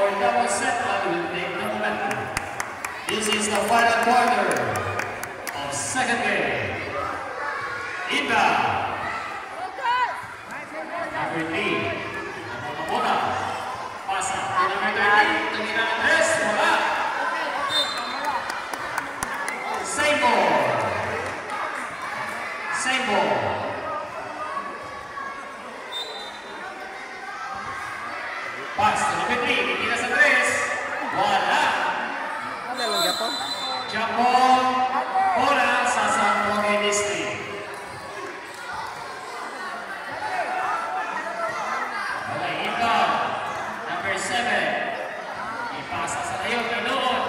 or double set will take the momentum. This is the final quarter of second game. Inbound. Number 3. Napapabota. Pasa. Number 13. Tumira ng tres. Wala. Same ball. Same ball. Pass to number 3. Tumira sa tres. Wala. Jump ball. Bola sa San Roque District. Number 7. Ipasa sa tayo kay Noon.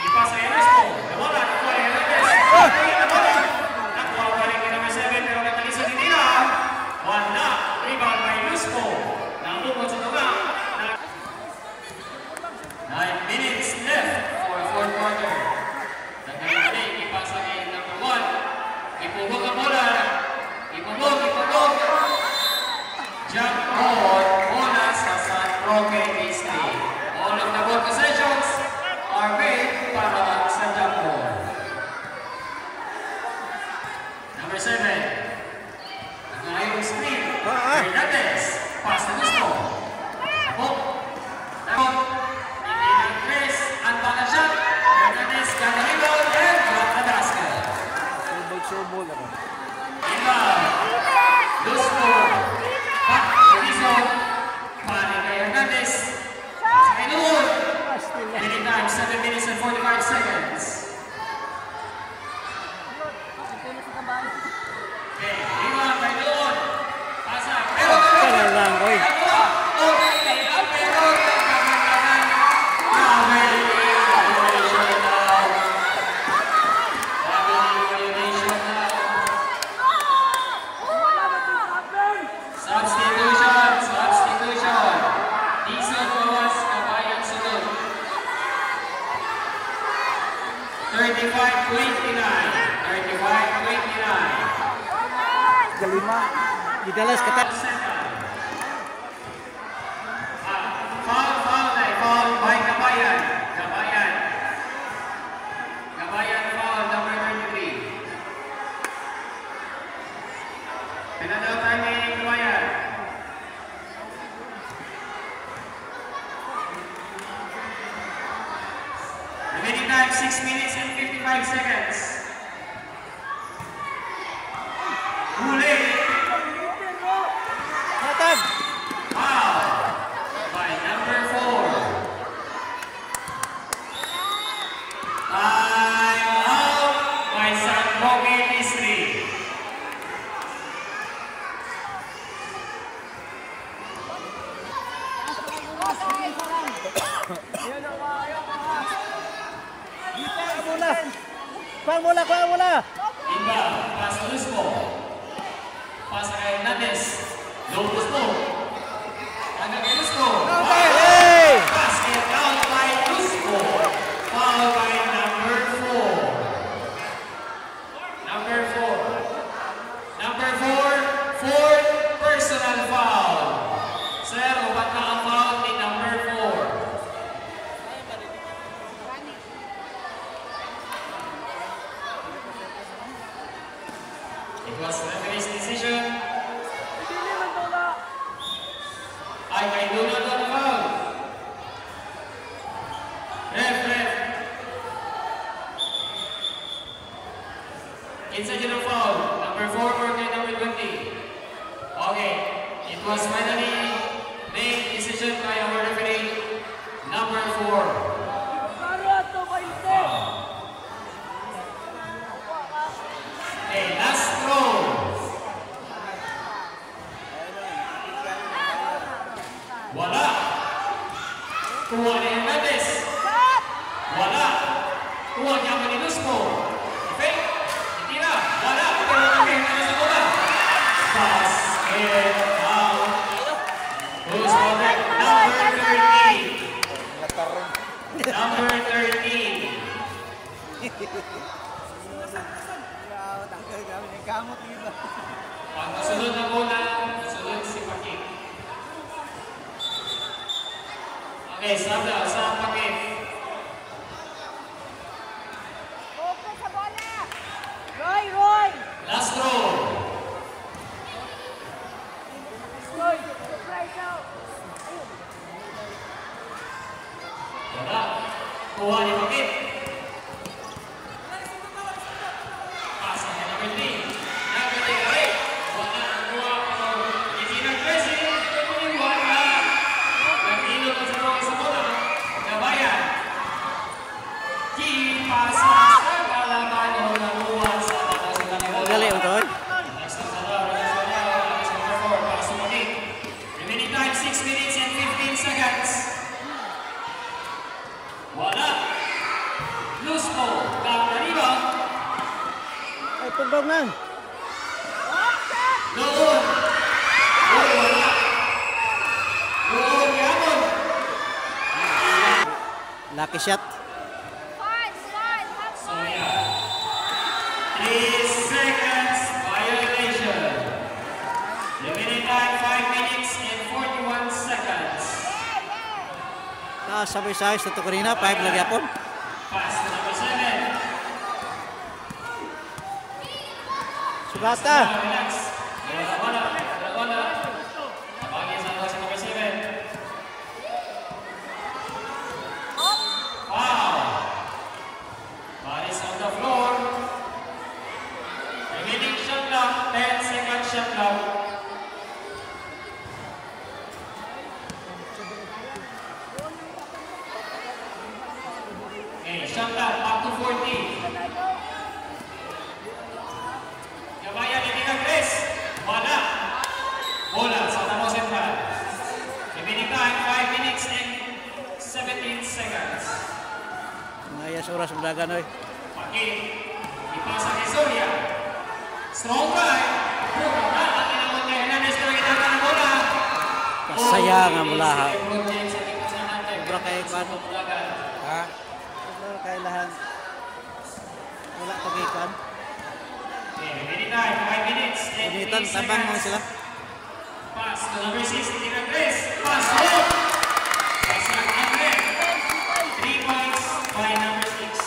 Ipasa kay Ernesto. Nawala. Nakuha kay Hernandez. Nakuha pa rin kay number 7 pero natalisod din nila. Wala. Rebound by Lusco. Namukot sa tunga. 9 minutes left for fourth quarter. Nagkakalit. Ipasa kay number 1. Ipugog ang bola. Ipugog. Jump ball. Bola sa San Roque District. All of the ball possessions are made para sa jump ball. Number 7. Nagkakayong screen. Hernandez. Pass na gusto. Hook. Nakot. Hindi ng Chris. Anta na siya. Hernandez. Ganda rebound. And drop the basket. Subol ako. Inbound. Lusco. Back to Rizzo. Pari kay Hernandez. Kay Noon. Winning time, 7 minutes and 45 seconds. Okay, lima kay Noon. Pasa. Pero lang, boy. okay kay Alpero. Nagkakantahan. Grabe. Violation now. Violation now. Substitution. Dizon bawas, Kabayan sunod. 35-29. Kalima. Idalas kata. Foul by Kabayan. Kabayan foul number 33. Pinadaw tayo kay Kabayan. Remaining time 6 minutes and 55 seconds. Huli. Matag. Foul by number 4. Time out by San Roque District. Kuha mula. Inbound, pass to Lusco. Pass kay Hernandez. Low Lusco. Hanggang kay Lusco. Hey! Basket out by Lusco. Foul by number 4. Number 4, fourth personal foul. Sir, ubat na ang foul ni number 4. It was referee's decision. I do not on the foul. Ref. Inside the foul. Number 4 or number 20. Okay. It was finally made decision by our referee. Number 4. Okay, last throw. Wala. Kuha ni Hernandez. Wala. Kuha niya ni Lusco. Okay? Hindi na. Wala. Pero kami na sa bola. Basket out. Who's on that? Number 13. Number 13. Pag nasunod na bola, nasunod si Pakik. Ang Okay, sabla sa pakit. Focus sa bola! Roy! Last throw. Roy! Surprise out! Wala. Kuha ni Pakit. Pasa niya number 3. Number 3 kami. Wala ang kuha ko. Hindi nag-pressing. Wala. Nag-ilo ko sa mga sa bola. Gabayan. Pasa sa Calabano. Nakuha sa tatas ng kanilang. Gali mo to, oy. Next time sa laro. Next number 4. Para sa Pakit. Remaining time 6 minutes and 15 seconds. Wala. Loose ball. Kakariba. Ay, pagbaw nga. Doon. Wala. Doon yapon. Lucky shot. So yeah. 3 seconds violation. Remaining time 5 minutes and 41 seconds. Sabay-sabay sa ito kanina. 5 lagi apon. Pass to number 7. Sugata. Relax. Wala. Tabagin sa number 7. Wow. Ball is on the floor. Remaining shot clock, 10 second shot clock. Okay, shot clock up to 40. Gabayan, hindi nag-press. Wala. Bola sa Tamo Central. Remaining time, 5 minutes and 17 seconds. Mayas oras ang dagan, oy. Pakit. Ipasa kay Soria. Strong drive. Wala. At tinamot kay Hernandez na nagkita ng bola. Kasaya nga mula, ha. Sobra kay Kwan. Ha? Sobra kay lahan. Wala pag-ikan. Okay, remaining time, 5 minutes and 3 Punitan, tabang mo seconds. sila. Pass to number 6, hindi nag-press. Pass, oh! Pass ang Andre. 3 points by number 6.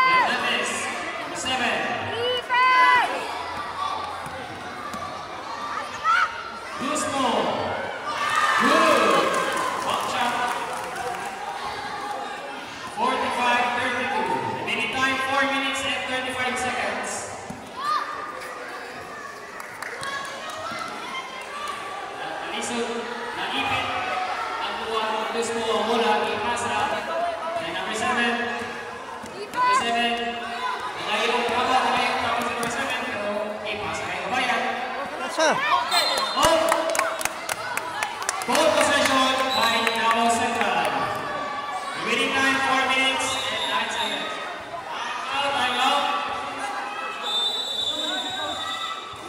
Hernandez, number 7. Guzmo. Good. Walk shot. 45-32. Remaining time, 4 minutes and 35 seconds. Alisod, naipit. Ang buwan ng Guzmo, mula ipasa. Kay number 7. Number 7. Nangayong kapag sa number 7. Pero ipasa kay Kabayan. Asa? Oh! Ball possession by Davao Central. Remaining time 4 minutes and 9 seconds. Time out.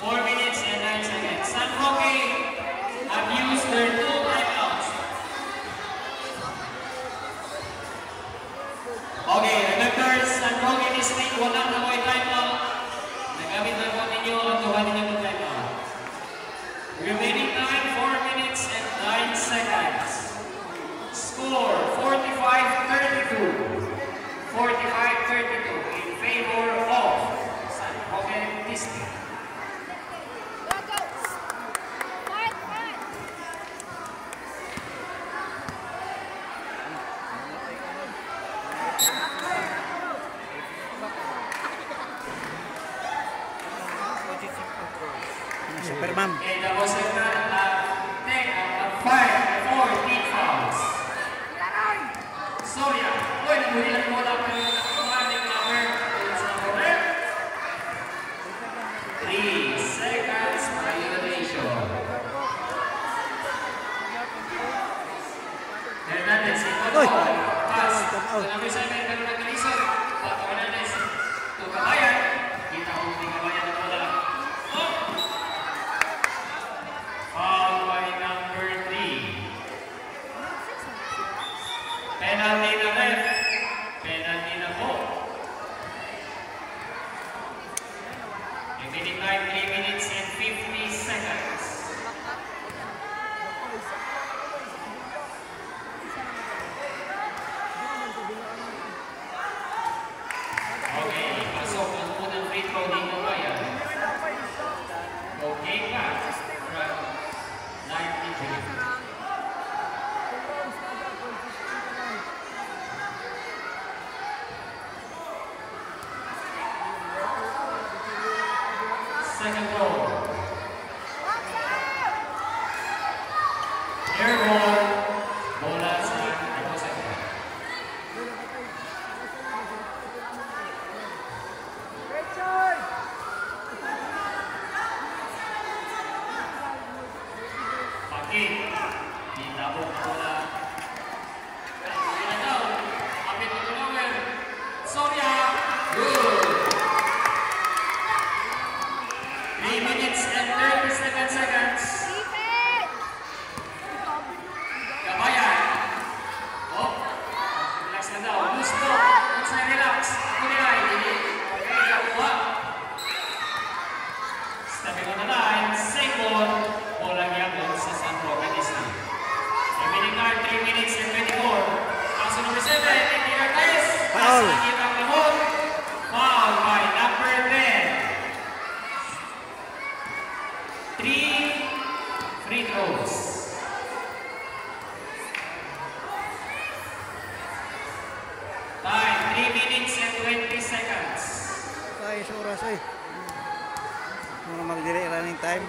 4 minutes and 9 seconds. San Roque have used their 2 timeouts. Okay, remember, San Roque District, wala na ko timeout. Nagamit na po ninyo ang gawa ninyo ng timeout. Remaining time 4 minutes and 9 seconds. Score 45-32. 45-32 in favor of San Roque District. Superman. Okay, Davao Central take 4 team fouls. Soria, uy, nabuhilan mo lang kayo ng commanding number. It's number 3 seconds violation. Hernandez, Uy! pass. Out. Number 7, pero nagkalisod. Hernandez, to Kabayan. Kita ko ni Kabayan na bola. Oh! Foul by number 3. Penalty na left. Penalty na po. Remaining time 3 minutes and 50 seconds. Airborne. Bola sa Negosyo. Richard! Pagi. Ditabok na bola. Kaya daw. Kapit tutulungan. Soria. Good. 3 minutes and 37 seconds. Defense! Kabayan. Oh. Relax na daw. Loose ball. Let's na relax. Kulay. Okay, kakuha. Stepping on the line. Safe ball. Bolang yapon sa Sandro Medisli. Remaining time 3 minutes and 24. Paso number 7. Andy Artaez. Foul. Pasangit ang lamon. Foul by number 10. 3 free throws. Time 3 minutes and 20 seconds. Ay, sa oras ay. Mga magdiri running time.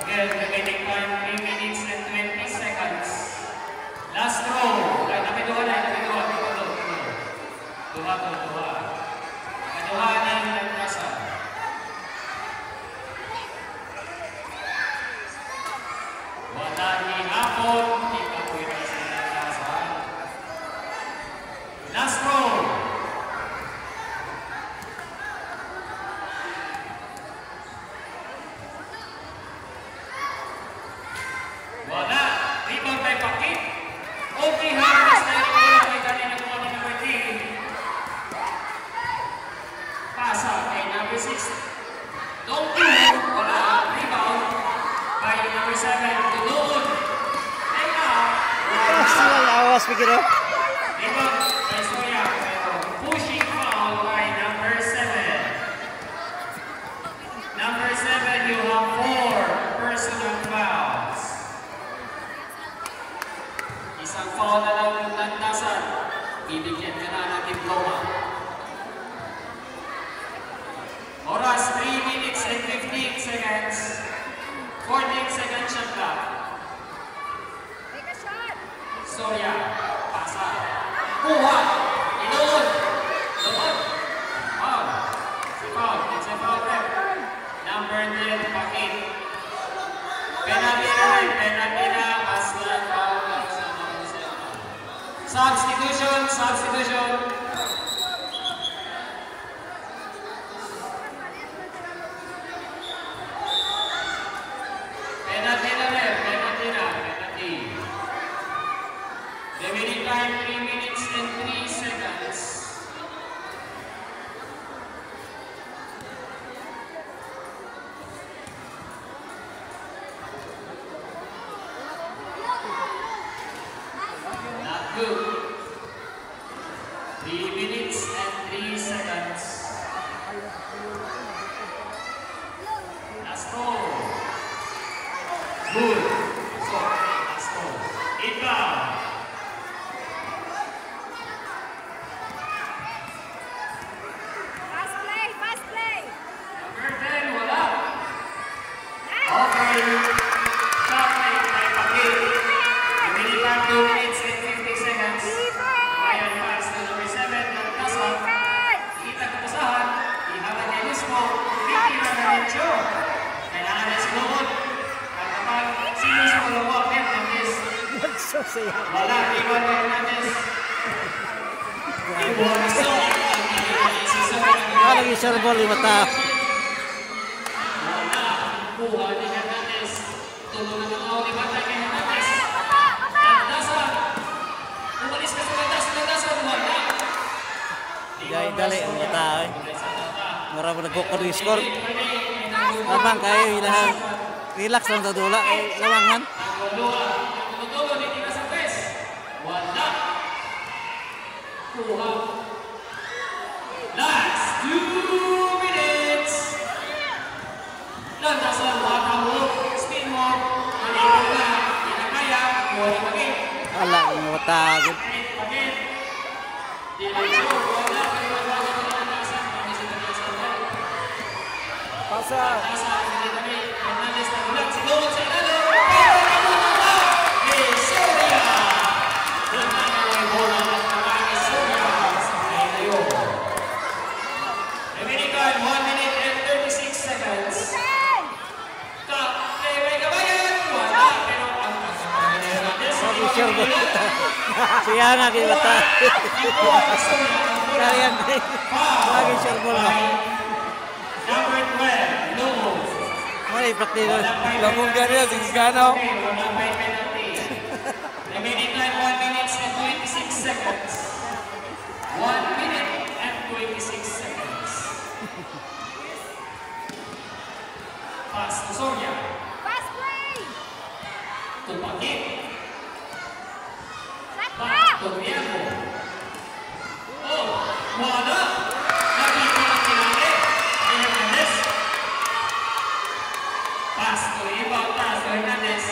Again, remaining time 3 minutes and 20 seconds. Last throw. Ay, nakiduha na, nakiduha. Duha. Nakiduha ng Landrasa. Wala ni hapon, di pa pwede sa Landrasa. Last throw. Wala. Rebound by Pakit. Okay, harvest na yung bola kay kanina po ni number 3. Pasa kay number 6. Don't do. Wala. Rebound by number 7. Tunoon. And now, Sila lawas bigyan oh. rebound by Soya. Pero pushing foul by number 7. Number 7, you have 4 personal fouls. Isang foul na lang ng Landasan. Bibigyan ka na ng diploma. Oras, 3 minutes and 15 seconds. 14 seconds shot clock. Take a shot! Soria, pasa. Kuha. Inoon. Loon. Foul. It's a foul. It's a foul rep. Number 10, Pakit. Penalty na rin. Penalty na. Masla. Foul lang sa number 7. Substitution. Penalty na rin. Penalty. Remaining time 3 minutes and 3 seconds. Not good. 3 minutes and 3 seconds. Last throw. Good. So, last throw. Inbound. Fast play! Number 10, wala. Nice! Okay. Shot by Pakit. Remaining time 2 minutes and 50 seconds. Ayan, pass to number 7, Landasan. Kita kapasahan. Ihaban niya mismo. Vicky Ragarencho. Kailangan niya sinuot. At kapag sinus mo lang po, Hernandez. So saya. Wala, Iwan Hernandez. Iwan Iso. Lagi servo 5 tao. Wala. Kuha ni Hernandez. Tulungan ng ako ni Batay kay Hernandez. Landasan. Umalis ka sa Landasan. Wala. Dali ang mga tao eh. Mura mo nagkukod yung score. Abang kayo, ilahan. Relax lang sa dula. Lawangan. Tumutulo, hindi na sa press. Wala. Kuha. Last 2 minutes. Landasan, wakamu. Spin move. Maligo na. Hindi na kaya. Kuha ni Pakit. Wala ang mga tao. Pakit. Diretso. Asa. Hernandez na ulat. Sinuot sa ilalo. Pero nakuha ni Soria. Ang bola at kamay ni Soria sa kayo. Dominican, 1 minute and 36 seconds. Play kabayan. Wala. Pero ang kamay ni Hernandez. Sure ball. Siya nga kinata. Kaya lagi sure ball ba? Number 12, Lugo. Mali praktiko. Lamong ganyan, sigiganaw. Remaining time 1 minute and 26 seconds. 1 minute and 26 seconds. Pass to Soria. Fast play. To Paquet. Set Back up. to Diego. Oh, wala. Nakita ang kinali. Ni Hernandez. Pass to ibang pass to Hernandez.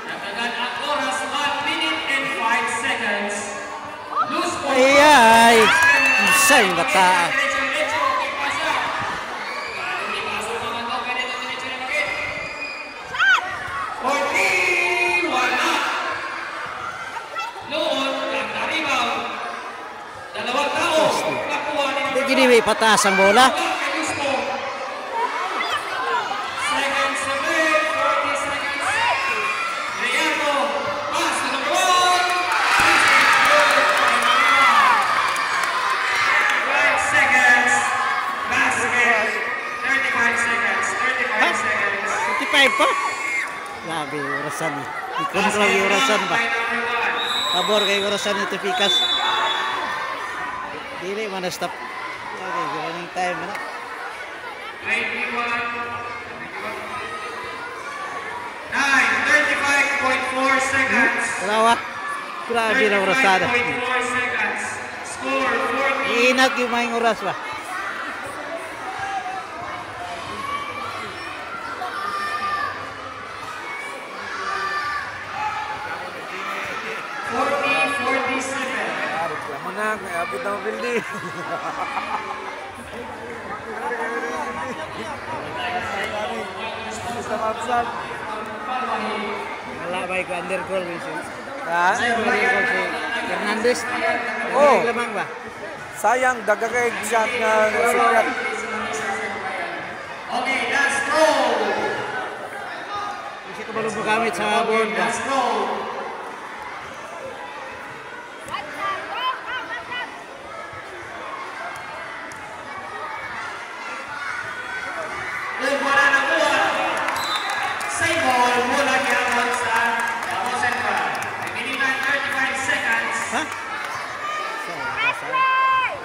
Nagkagan ang oras 1 minute and 5 seconds. Loose ball. Ay, isa yung bata. Diretso, okay, pasa. Hindi paso naman to. Ganito, diretso na Paquet. Shot. 40, wala. Noon, rebound. Dalawang tao. Nakuha ni Hindi gini may pataas ang bola. Seconds to play, 40 seconds. Riato, pass to number 1. 5 seconds. Basket. 35 seconds. 35 seconds. 55 pa? Labi, orasan eh. I-control yung orasan ba? Pabor kay orasan ito pikas. Dili man na-stop. Okay, running time na. 35.4 seconds. Kalawa. Grabe na orasada. 35.4 seconds. Score 40. Iinat yung mga oras ba? Lamang na, may abot na building. Gusto mapsal. Wala ba yung undercall minsan? Ha? Undercall si Hernandez. Oh. Lamang ba? Sayang, dagagay shot nga sikat. Okay, last throw. Kasi ko balong magamit sa board ba? Last throw. One time. Go. One time. Kung wala na kuha, save ball mula gyapon sa Davao Central. Remaining time 35 seconds. Ha? Fast play.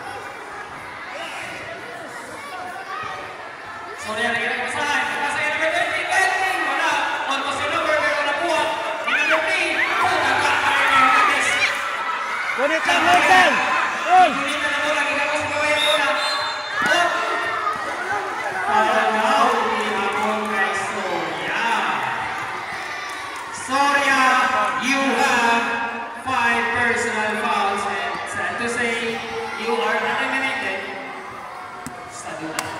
Sorry, ang naging pasahan. Pasahan yung number 30. Pending. Wala. Almost yung number. Pero nakuha. Ni number 3. Puta ka. Kaya ni Hernandez. Gunit lang, Morgan! On! Gunita na mula. Ginagawa sa kawayan muna. Oh. Pagalaw ni Hapon kay Soria. Soria, you have 5 personal fouls. And sad to say, you are eliminated sa dulan.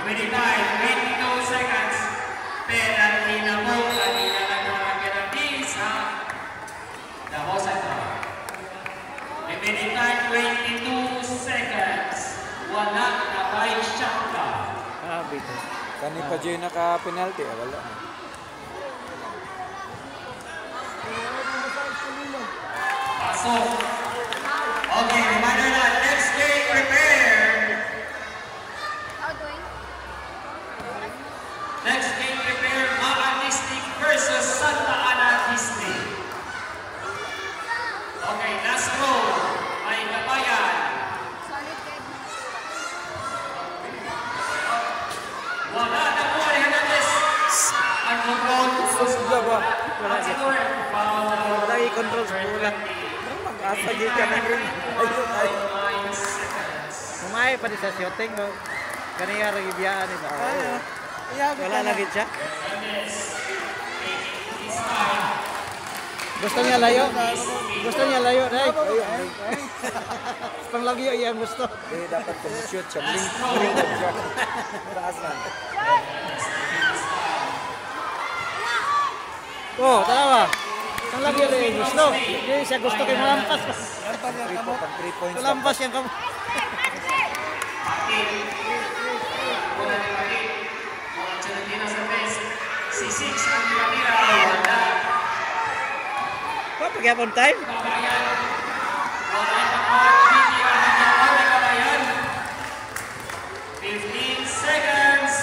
Remaining time, 22 seconds. Penalty na po. Kanina nagpapagyanati sa Davao Central. Remaining time, 22 seconds. Wala na by shot ka. Grabe to. Kani pa dyan naka-penalty, wala. Pasok. Okay, reminder na. Next game, prepare. How doing? Next game, prepare. Maa District versus Santa Ana District. Okay, last row. May kabayan. Solid kid. Wala na po ni Hernandez. Ang control. Susugla ba? At sa door. Foul na po. Wala i-control sa bola. Mag-asa dyan ka ng ring. Ayun, ay. 9 seconds. Kumaya pa rin sa shooting ba? Kaniya rin ibiyaan ba? Oo. Iyabi Wala ka na. lagi siya. Hernandez taking his time. Gusto niya layo? Gusto niya layo, Day? Panglagyo yan gusto. Eh, dapat kumushoot siya. Blink siya. Taas lang. Oh, tama. Panglagyo rin gusto. Hindi siya gusto kay malampas. Pag 3 points. Malampas yan kamu. Si Six ang tira-tira. Wala. Pa, pagyapon time? Wala na kabayan. 15 seconds.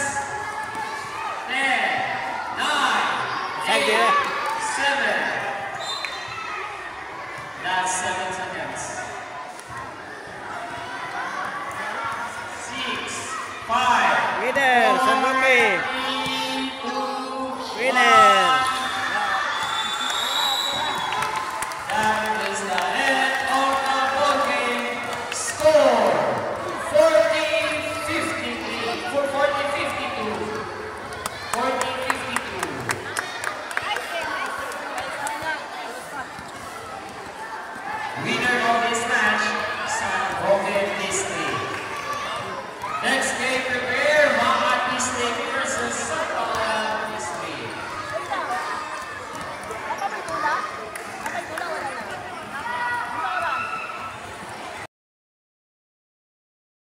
10, 9, Side 8, dia. 7. Last 7 seconds. 6, 5, Winner, San Roque. 3, 2, Winner. That is the end of the ball game. Score 40-52. 40-52. Winner of this match, San Roque District. Next game, prepare Mahat District